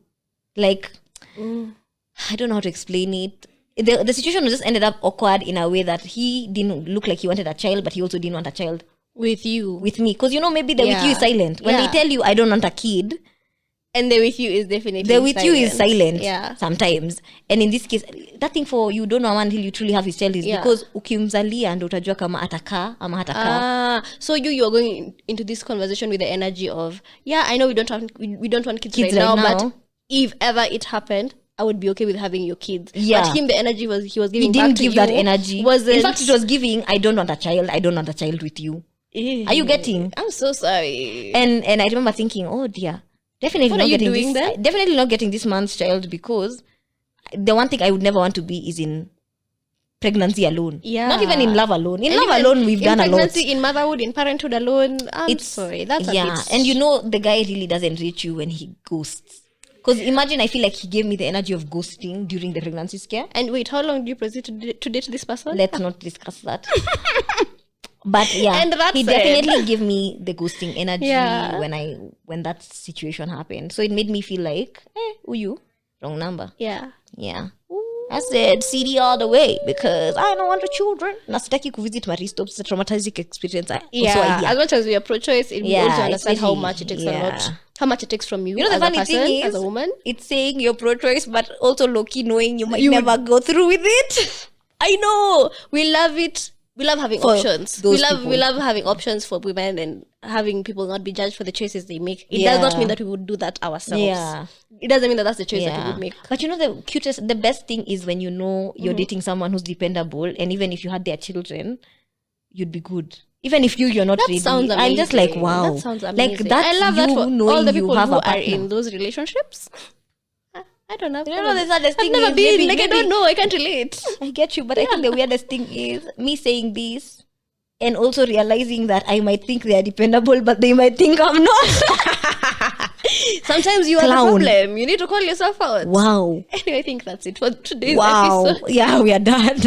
Like, I don't know how to explain it. the situation just ended up awkward in a way that he didn't look like he wanted a child, but he also didn't want a child with you. with me. Because, maybe the with you is silent. When they tell you, I don't want a kid, and the with you is definitely the with silent. you is silent sometimes. And in this case, that thing for you don't know until you truly have his child is because ukimzalia ndo utajua kama atakaa ama hatakaa. So you're going into this conversation with the energy of, I know we don't want kids right now, but if ever it happened, I would be okay with having your kids. But him, the energy he was giving he didn't back to give you that energy. In fact, it was giving, I don't want a child with you. Are you getting? I'm so sorry. And I remember thinking, oh dear, definitely not getting this man's child, because the one thing I would never want to be is in pregnancy alone. Not even in love alone. In love alone, we've done a lot. Pregnancy, in motherhood, in parenthood alone, sorry. That's a bit... And the guy really doesn't reach you when he ghosts. Because imagine, I feel like he gave me the energy of ghosting during the pregnancy scare. And wait, how long do you proceed to date this person? Let's not discuss that. But he definitely gave me the ghosting energy when that situation happened. So it made me feel like, who you? Wrong number. Yeah. I said CD all the way because I don't want the children. Nasitaki kuvisit Maristo. It's a traumatizing experience. As much as we are pro-choice, we also understand how much it takes a lot. How much it takes from you, the as funny a person, thing is, as a woman. It's saying you're pro-choice, but also low-key knowing you might never go through with it. I know. We love it. We love having options. We love having options for women and having people not be judged for the choices they make. It does not mean that we would do that ourselves. It doesn't mean that that's the choice that we would make. But the best thing is when you're dating someone who's dependable, and even if you had their children, you'd be good. Even if you're not ready. Sounds amazing. I'm just like, wow. That sounds amazing. Like that. I love that for all the people who are in those relationships. I don't know. The saddest thing I've never is been. I don't know. I can't relate. I get you, but I think the weirdest thing is me saying this and also realizing that I might think they are dependable, but they might think I'm not. Sometimes you are the problem. You need to call yourself out. Wow. Anyway, I think that's it for today's episode. Yeah, we are done.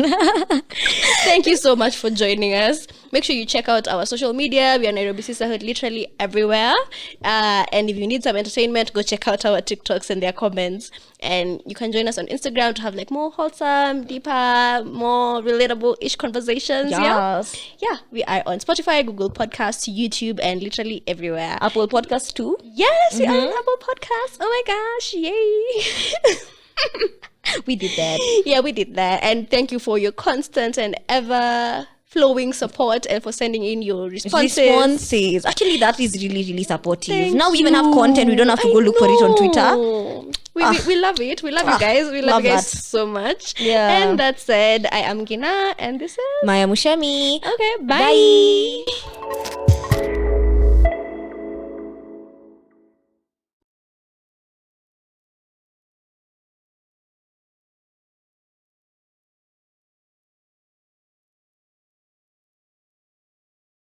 Thank you so much for joining us. Make sure you check out our social media. We are Nairobi Sisterhood literally everywhere. And if you need some entertainment, go check out our TikToks and their comments. And you can join us on Instagram to have like more wholesome, deeper, more relatable-ish conversations. Yes. Yeah, we are on Spotify, Google Podcasts, YouTube, and literally everywhere. Apple Podcasts too? Yes, we are on Apple Podcasts. Oh my gosh, yay. We did that. Yeah, we did that. And thank you for your constant and ever flowing support and for sending in your responses. Actually, that is really, really supportive. Now we even have content. We don't have to go look for it on Twitter. We love it. We love you guys. We love you guys so much. Yeah. And that said, I am Gina and this is Maya Mushami. Okay, bye.